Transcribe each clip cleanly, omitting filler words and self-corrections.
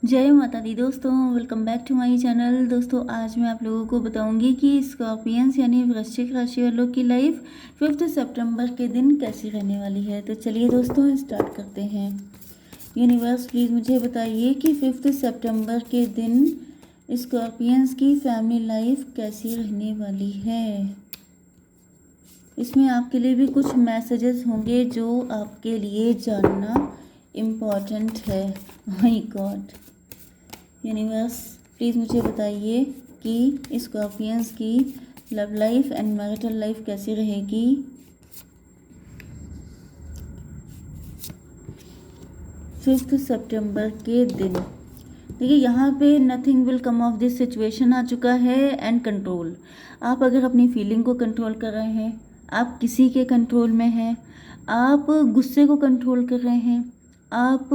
जय माता दी दोस्तों, welcome back to my channel. दोस्तों आज मैं आप लोगों को बताऊंगी कि स्कॉर्पियंस यानी वृश्चिक राशि वालों की लाइफ 5 सितंबर के दिन कैसी रहने वाली है। तो चलिए दोस्तों स्टार्ट करते हैं। यूनिवर्स प्लीज़ मुझे बताइए कि 5 सितंबर के दिन स्कॉर्पियंस की फैमिली लाइफ कैसी रहने वाली है। इसमें आपके लिए भी कुछ मैसेजेस होंगे जो आपके लिए जानना इम्पॉर्टेंट है। माय गॉड, यूनिवर्स प्लीज़ मुझे बताइए कि स्कॉर्पियंस की love life and marital life कैसी रहेगी। 5 सितंबर के दिन देखिए, यहाँ पे nothing will come of this situation आ चुका है एंड कंट्रोल। आप अगर अपनी फीलिंग को कंट्रोल कर रहे हैं, आप किसी के कंट्रोल में हैं, आप गुस्से को कंट्रोल कर रहे हैं, आप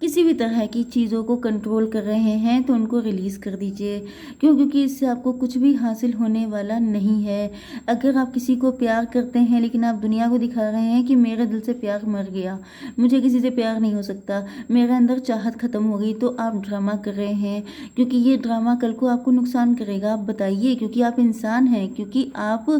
किसी भी तरह की चीज़ों को कंट्रोल कर रहे हैं तो उनको रिलीज़ कर दीजिए। क्यों? क्योंकि इससे आपको कुछ भी हासिल होने वाला नहीं है। अगर आप किसी को प्यार करते हैं लेकिन आप दुनिया को दिखा रहे हैं कि मेरे दिल से प्यार मर गया, मुझे किसी से प्यार नहीं हो सकता, मेरे अंदर चाहत ख़त्म हो गई, तो आप ड्रामा कर रहे हैं। क्योंकि ये ड्रामा कल को आपको नुकसान करेगा। आप बताइए, क्योंकि आप इंसान हैं, क्योंकि आप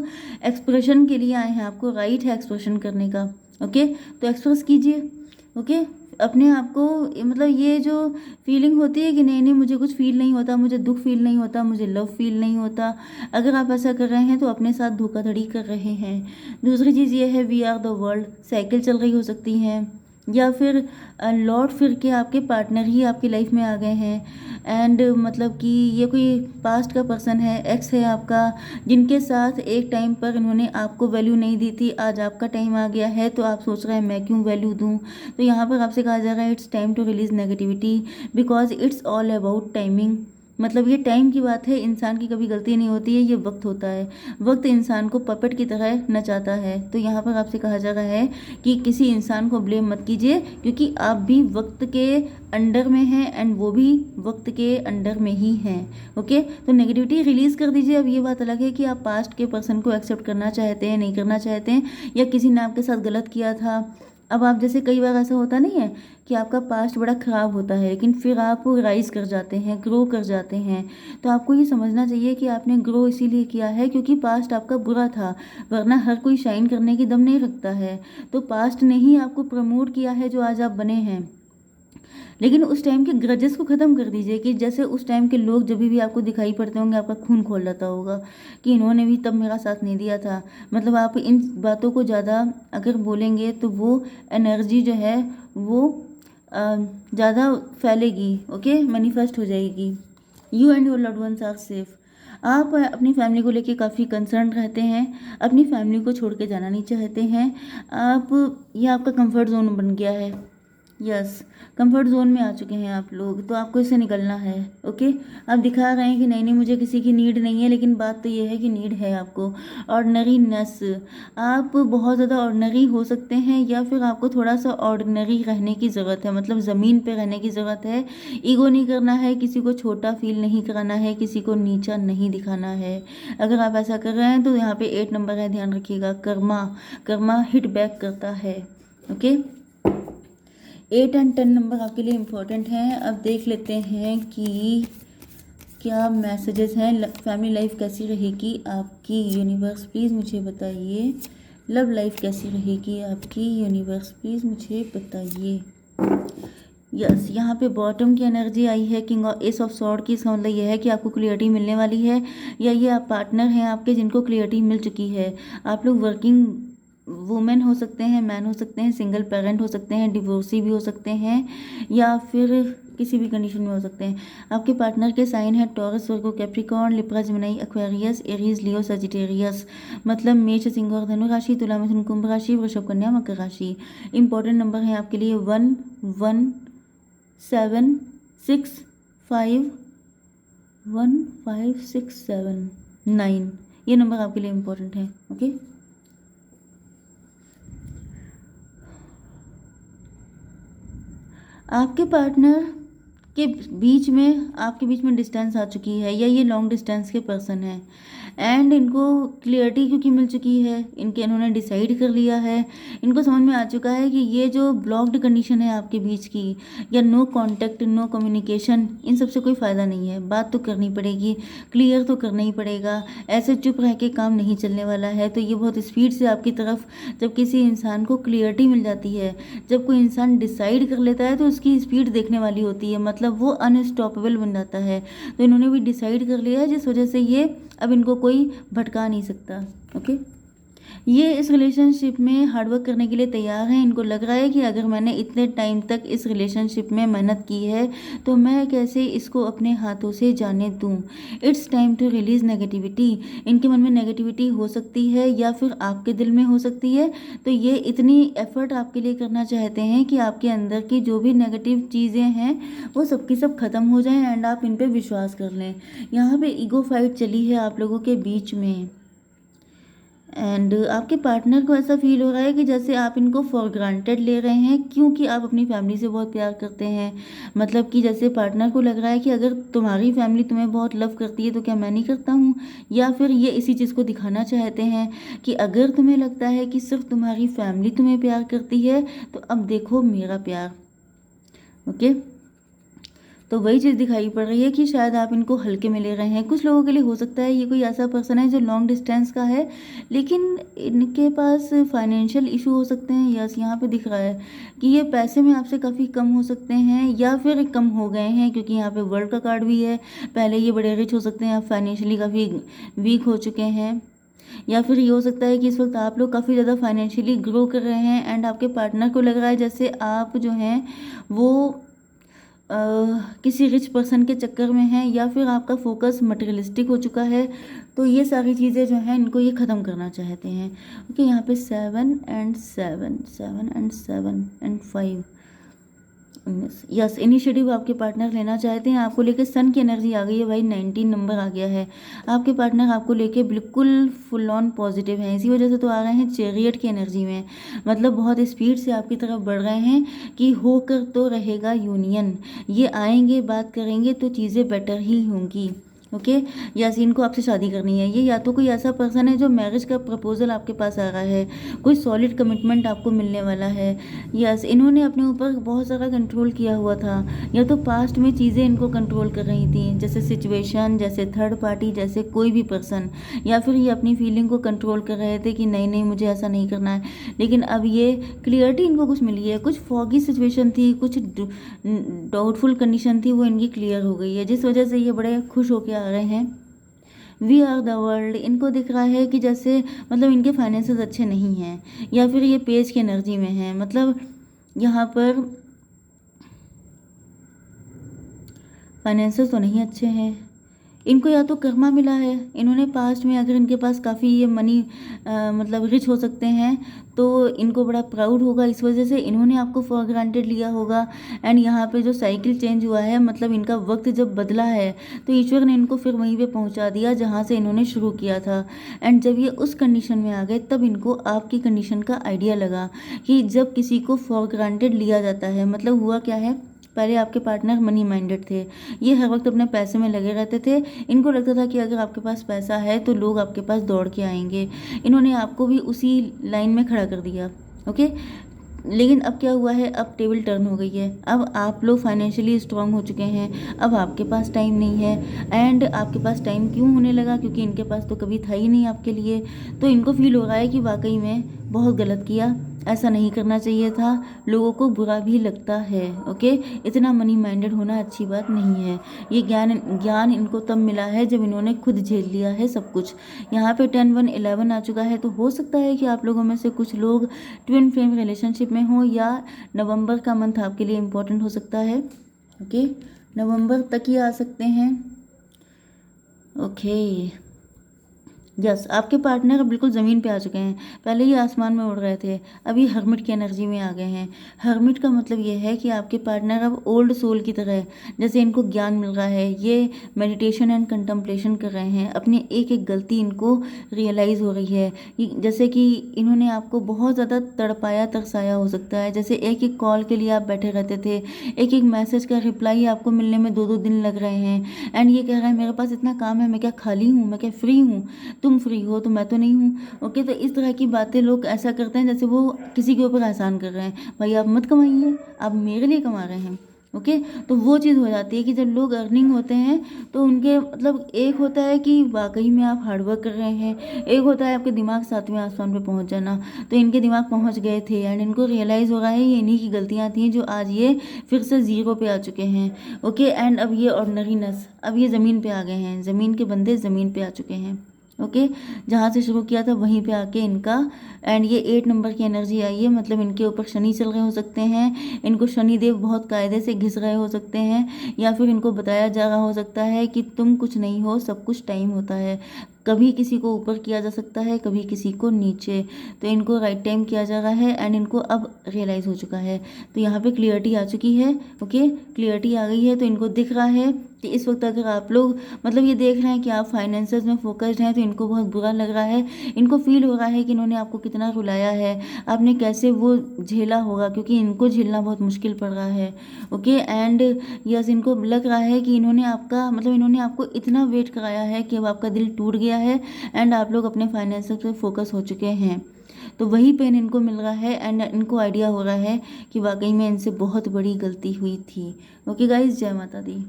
एक्सप्रेशन के लिए आए हैं, आपको राइट है एक्सप्रेशन करने का। ओके, तो एक्सप्रेस कीजिए। ओके, अपने आप को, मतलब ये जो फीलिंग होती है कि नहीं नहीं मुझे कुछ फील नहीं होता, मुझे दुख फील नहीं होता, मुझे लव फील नहीं होता, अगर आप ऐसा कर रहे हैं तो अपने साथ धोखाधड़ी कर रहे हैं। दूसरी चीज़ ये है, we are the world cycle चल रही हो सकती है, या फिर लौट फिर के आपके पार्टनर ही आपकी लाइफ में आ गए हैं। एंड मतलब कि ये कोई पास्ट का पर्सन है, एक्स है आपका, जिनके साथ एक टाइम पर इन्होंने आपको वैल्यू नहीं दी थी। आज आपका टाइम आ गया है तो आप सोच रहे हैं मैं क्यों वैल्यू दूं। तो यहाँ पर आपसे कहा जा रहा है it's time to release negativity because it's all about timing. मतलब ये टाइम की बात है, इंसान की कभी गलती नहीं होती है, ये वक्त होता है। वक्त इंसान को पपेट की तरह नचाता है। तो यहाँ पर आपसे कहा जा रहा है कि किसी इंसान को ब्लेम मत कीजिए, क्योंकि आप भी वक्त के अंडर में हैं एंड वो भी वक्त के अंडर में ही हैं। ओके, तो नेगेटिविटी रिलीज कर दीजिए। अब ये बात अलग है कि आप पास्ट के पर्सन को एक्सेप्ट करना चाहते हैं, नहीं करना चाहते हैं, या किसी ने आपके साथ गलत किया था। अब आप जैसे कई बार ऐसा होता नहीं है कि आपका पास्ट बड़ा ख़राब होता है लेकिन फिर आप राइज कर जाते हैं, ग्रो कर जाते हैं। तो आपको ये समझना चाहिए कि आपने ग्रो इसीलिए किया है क्योंकि पास्ट आपका बुरा था, वरना हर कोई शाइन करने की दम नहीं रखता है। तो पास्ट ने ही आपको प्रमोट किया है जो आज आप बने हैं। लेकिन उस टाइम के ग्रजेस को ख़त्म कर दीजिए कि जैसे उस टाइम के लोग जब भी आपको दिखाई पड़ते होंगे आपका खून खोल जाता होगा कि इन्होंने भी तब मेरा साथ नहीं दिया था। मतलब आप इन बातों को ज़्यादा अगर बोलेंगे तो वो एनर्जी जो है वो ज़्यादा फैलेगी। ओके, मैनिफेस्ट हो जाएगी। You and your loved ones are safe. आप अपनी फैमिली को लेके काफ़ी कंसर्न रहते हैं, अपनी फैमिली को छोड़ के जाना नहीं चाहते हैं आप। ये आपका कंफर्ट जोन बन गया है। यस, कंफर्ट जोन में आ चुके हैं आप लोग, तो आपको इससे निकलना है। ओके, आप दिखा रहे हैं कि नहीं नहीं मुझे किसी की नीड नहीं है, लेकिन बात तो ये है कि नीड है आपको। ऑर्डनरीनेस, आप बहुत ज़्यादा ऑर्डनरी हो सकते हैं या फिर आपको थोड़ा सा ऑर्डनरी रहने की ज़रूरत है, मतलब ज़मीन पे रहने की ज़रूरत है। ईगो नहीं करना है, किसी को छोटा फील नहीं कराना है, किसी को नीचा नहीं दिखाना है। अगर आप ऐसा कर रहे हैं तो यहाँ पे 8 नंबर है, ध्यान रखिएगा। कर्मा, कर्मा हिट बैक करता है। ओके, 8 एंड 10 नंबर आपके लिए इम्पोर्टेंट हैं। अब देख लेते हैं कि क्या मैसेजेस हैं। फैमिली लाइफ कैसी रहेगी आपकी, यूनिवर्स प्लीज़ मुझे बताइए। लव लाइफ कैसी रहेगी आपकी, यूनिवर्स प्लीज़ मुझे बताइए। यस, यहाँ पे बॉटम की एनर्जी आई है, king of S of sword की। इसका मतलब यह है कि आपको क्लियरिटी मिलने वाली है, या ये आप पार्टनर हैं आपके जिनको क्लियरिटी मिल चुकी है। आप लोग वर्किंग वुमेन हो सकते हैं, मैन हो सकते हैं, सिंगल पेरेंट हो सकते हैं, डिवोर्सी भी हो सकते हैं, या फिर किसी भी कंडीशन में हो सकते हैं। आपके पार्टनर के साइन है Taurus, Virgo, Capricorn, Libra, Gemini, Aquarius, Aries, Leo, Sagittarius. मतलब मेष, सिंह और धनु राशि, तुला, मिथुन, कुंभ राशि, वृषभ, कन्या, मकर राशि। इंपॉर्टेंट नंबर है आपके लिए 1 1 7 6 5 1 5 6 7 9। ये नंबर आपके लिए इम्पोर्टेंट है। ओके, आपके पार्टनर के बीच में, आपके बीच में डिस्टेंस आ चुकी है, या ये लॉन्ग डिस्टेंस के पर्सन है। एंड इनको क्लियरिटी क्योंकि मिल चुकी है, इन्होंने डिसाइड कर लिया है, इनको समझ में आ चुका है कि ये जो ब्लॉक्ड कंडीशन है आपके बीच की, या नो कांटेक्ट, नो कम्युनिकेशन, इन सब से कोई फ़ायदा नहीं है। बात तो करनी पड़ेगी, क्लियर तो करना ही पड़ेगा, ऐसे चुप रह के काम नहीं चलने वाला है। तो ये बहुत स्पीड से आपकी तरफ, जब किसी इंसान को क्लियरिटी मिल जाती है, जब कोई इंसान डिसाइड कर लेता है, तो उसकी स्पीड देखने वाली होती है, मतलब वो अनस्टॉपेबल बन जाता है। तो इन्होंने भी डिसाइड कर लिया है, जिस वजह से ये अब इनको कोई भटका नहीं सकता। ओके, ये इस रिलेशनशिप में हार्डवर्क करने के लिए तैयार हैं। इनको लग रहा है कि अगर मैंने इतने टाइम तक इस रिलेशनशिप में मेहनत की है, तो मैं कैसे इसको अपने हाथों से जाने दूं। It's time to release negativity. इनके मन में नेगेटिविटी हो सकती है, या फिर आपके दिल में हो सकती है। तो ये इतनी एफर्ट आपके लिए करना चाहते हैं कि आपके अंदर की जो भी नेगेटिव चीज़ें हैं वो सबकी सब खत्म हो जाएं, एंड आप इन पर विश्वास कर लें। यहाँ पे ईगो फाइट चली है आप लोगों के बीच में, एंड आपके पार्टनर को ऐसा फील हो रहा है कि जैसे आप इनको फॉर ग्रांटेड ले रहे हैं, क्योंकि आप अपनी फैमिली से बहुत प्यार करते हैं। मतलब कि जैसे पार्टनर को लग रहा है कि अगर तुम्हारी फैमिली तुम्हें बहुत लव करती है तो क्या मैं नहीं करता हूँ, या फिर ये इसी चीज़ को दिखाना चाहते हैं कि अगर तुम्हें लगता है कि सिर्फ तुम्हारी फैमिली तुम्हें प्यार करती है, तो अब देखो मेरा प्यार। ओके, तो वही चीज़ दिखाई पड़ रही है कि शायद आप इनको हल्के में ले रहे हैं। कुछ लोगों के लिए हो सकता है ये कोई ऐसा पर्सन है जो लॉन्ग डिस्टेंस का है, लेकिन इनके पास फाइनेंशियल इशू हो सकते हैं। यस, यहाँ पे दिख रहा है कि ये पैसे में आपसे काफ़ी कम हो सकते हैं, या फिर कम हो गए हैं, क्योंकि यहाँ पे वर्ल्ड का कार्ड भी है। पहले ये बड़े रिच हो सकते हैं, आप फाइनेंशियली काफ़ी वीक हो चुके हैं। या फिर ये हो सकता है कि इस वक्त आप लोग काफ़ी ज़्यादा फाइनेंशियली ग्रो कर रहे हैं, एंड आपके पार्टनर को लग रहा है जैसे आप जो हैं वो किसी रिच पर्सन के चक्कर में है, या फिर आपका फोकस मटेरियलिस्टिक हो चुका है। तो ये सारी चीज़ें जो हैं इनको ये ख़त्म करना चाहते हैं। ओके, यहाँ पे 7 and 7, 7 and 7 and 5, yes, initiative आपके पार्टनर लेना चाहते हैं। आपको लेके सन की एनर्जी आ गई है भाई, 19 नंबर आ गया है। आपके पार्टनर आपको लेके बिल्कुल फुल ऑन पॉजिटिव हैं, इसी वजह से तो आ रहे हैं चैरियट की एनर्जी में। मतलब बहुत स्पीड से आपकी तरफ बढ़ रहे हैं कि होकर तो रहेगा यूनियन। ये आएंगे, बात करेंगे, तो चीज़ें बेटर ही होंगी। ओके, यासीन को आपसे शादी करनी है। ये या तो कोई ऐसा पर्सन है जो मैरिज का प्रपोजल आपके पास आ रहा है, कोई सॉलिड कमिटमेंट आपको मिलने वाला है। यस, इन्होंने अपने ऊपर बहुत सारा कंट्रोल किया हुआ था, या तो पास्ट में चीज़ें इनको कंट्रोल कर रही थी, जैसे सिचुएशन, जैसे थर्ड पार्टी, जैसे कोई भी पर्सन, या फिर ये अपनी फीलिंग को कंट्रोल कर रहे थे कि नहीं नहीं मुझे ऐसा नहीं करना है। लेकिन अब ये क्लियरिटी इनको कुछ मिली है। कुछ फॉगी सिचुएशन थी, कुछ डाउटफुल कंडीशन थी, वो इनकी क्लियर हो गई है, जिस वजह से ये बड़े खुश होकर आ रहे हैं। वी आर द वर्ल्ड, इनको दिख रहा है कि जैसे मतलब इनके फाइनेंसेस अच्छे नहीं हैं, या फिर ये पेज की एनर्जी में है। मतलब यहाँ पर फाइनेंसेस तो नहीं अच्छे हैं। इनको या तो कर्मा मिला है, इन्होंने पास्ट में अगर इनके पास काफ़ी ये मनी मतलब रिच हो सकते हैं, तो इनको बड़ा प्राउड होगा, इस वजह से इन्होंने आपको फॉर ग्रांटेड लिया होगा। एंड यहाँ पे जो साइकिल चेंज हुआ है, मतलब इनका वक्त जब बदला है, तो ईश्वर ने इनको फिर वहीं पे पहुँचा दिया जहाँ से इन्होंने शुरू किया था। एंड जब ये उस कंडीशन में आ गए, तब इनको आपकी कंडीशन का आइडिया लगा कि जब किसी को फॉर ग्रांटेड लिया जाता है, मतलब हुआ क्या है, पहले आपके पार्टनर मनी माइंडेड थे, ये हर वक्त अपने पैसे में लगे रहते थे। इनको लगता था कि अगर आपके पास पैसा है तो लोग आपके पास दौड़ के आएंगे। इन्होंने आपको भी उसी लाइन में खड़ा कर दिया। ओके, लेकिन अब क्या हुआ है, अब टेबल टर्न हो गई है। अब आप लोग फाइनेंशियली स्ट्रांग हो चुके हैं, अब आपके पास टाइम नहीं है। एंड आपके पास टाइम क्यों होने लगा, क्योंकि इनके पास तो कभी था ही नहीं आपके लिए। तो इनको फील हो रहा है कि वाकई में बहुत गलत किया, ऐसा नहीं करना चाहिए था, लोगों को बुरा भी लगता है। ओके, इतना मनी माइंडेड होना अच्छी बात नहीं है। ये ज्ञान इनको तब मिला है जब इन्होंने खुद झेल लिया है सब कुछ। यहाँ पे 10 1 11 आ चुका है, तो हो सकता है कि आप लोगों में से कुछ लोग ट्विन फ्लेम रिलेशनशिप में हो, या नवंबर का मंथ आपके लिए इम्पोर्टेंट हो सकता है। ओके, नवंबर तक ही आ सकते हैं। ओके, यस, आपके पार्टनर अब बिल्कुल ज़मीन पे आ चुके हैं। पहले ये आसमान में उड़ रहे थे, अब ये हर्मिट की एनर्जी में आ गए हैं। हर्मिट का मतलब ये है कि आपके पार्टनर अब ओल्ड सोल की तरह है। जैसे इनको ज्ञान मिल रहा है, ये मेडिटेशन एंड कंtemplation कर रहे हैं, अपनी एक एक गलती इनको रियलाइज़ हो रही है। जैसे कि इन्होंने आपको बहुत ज़्यादा तड़पाया तरसाया हो सकता है। जैसे एक एक कॉल के लिए आप बैठे रहते थे, एक एक मैसेज का रिप्लाई आपको मिलने में 2-2 दिन लग रहे हैं, एंड ये कह रहा है मेरे पास इतना काम है, मैं क्या खाली हूँ, मैं क्या फ्री हूँ, तुम फ्री हो तो मैं तो नहीं हूँ। ओके, तो इस तरह की बातें लोग ऐसा करते हैं जैसे वो किसी के ऊपर एहसान कर रहे हैं, भाई आप मत कमाइए, आप मेरे लिए कमा रहे हैं। ओके, तो वो चीज़ हो जाती है कि जब लोग अर्निंग होते हैं तो उनके मतलब एक होता है कि वाकई में आप हार्डवर्क कर रहे हैं, एक होता है आपके दिमाग 7वें आसमान पे पहुंच जाना। तो इनके दिमाग पहुंच गए थे एंड इनको रियलाइज़ हो रहा है ये इन्हीं की गलतियां थी जो आज ये फिर से ज़ीरो पे आ चुके हैं। ओके, एंड अब ये ऑर्डनरीनेस, अब ये ज़मीन पे आ गए हैं, ज़मीन के बंदे ज़मीन पे आ चुके हैं। ओके, जहाँ से शुरू किया था वहीं पे आके इनका, एंड ये 8 नंबर की एनर्जी आई है, मतलब इनके ऊपर शनि चल रहे हो सकते हैं, इनको शनिदेव बहुत कायदे से घिस रहे हो सकते हैं, या फिर इनको बताया जा रहा हो सकता है कि तुम कुछ नहीं हो, सब कुछ टाइम होता है। कभी किसी को ऊपर किया जा सकता है, कभी किसी को नीचे। तो इनको राइट टाइम किया जा रहा है एंड इनको अब रियलाइज़ हो चुका है। तो यहाँ पे क्लियरिटी आ चुकी है। ओके, क्लियरिटी आ गई है, तो इनको दिख रहा है कि इस वक्त अगर आप लोग मतलब ये देख रहे हैं कि आप फाइनेंसेस में फोकस्ड हैं, तो इनको बहुत बुरा लग रहा है। इनको फील हो रहा है कि इन्होंने आपको कितना रुलाया है, आपने कैसे वो झेला होगा, क्योंकि इनको झेलना बहुत मुश्किल पड़ रहा है। ओके, एंड यस, इनको लग रहा है कि इन्होंने आपका मतलब इन्होंने आपको इतना वेट कराया है कि अब आपका दिल टूट गया है एंड आप लोग अपने फाइनेंसेस पे फोकस हो चुके हैं। तो वही पेन इनको मिल रहा है एंड इनको आइडिया हो रहा है कि वाकई में इनसे बहुत बड़ी गलती हुई थी। ओके गाइज, जय माता दी।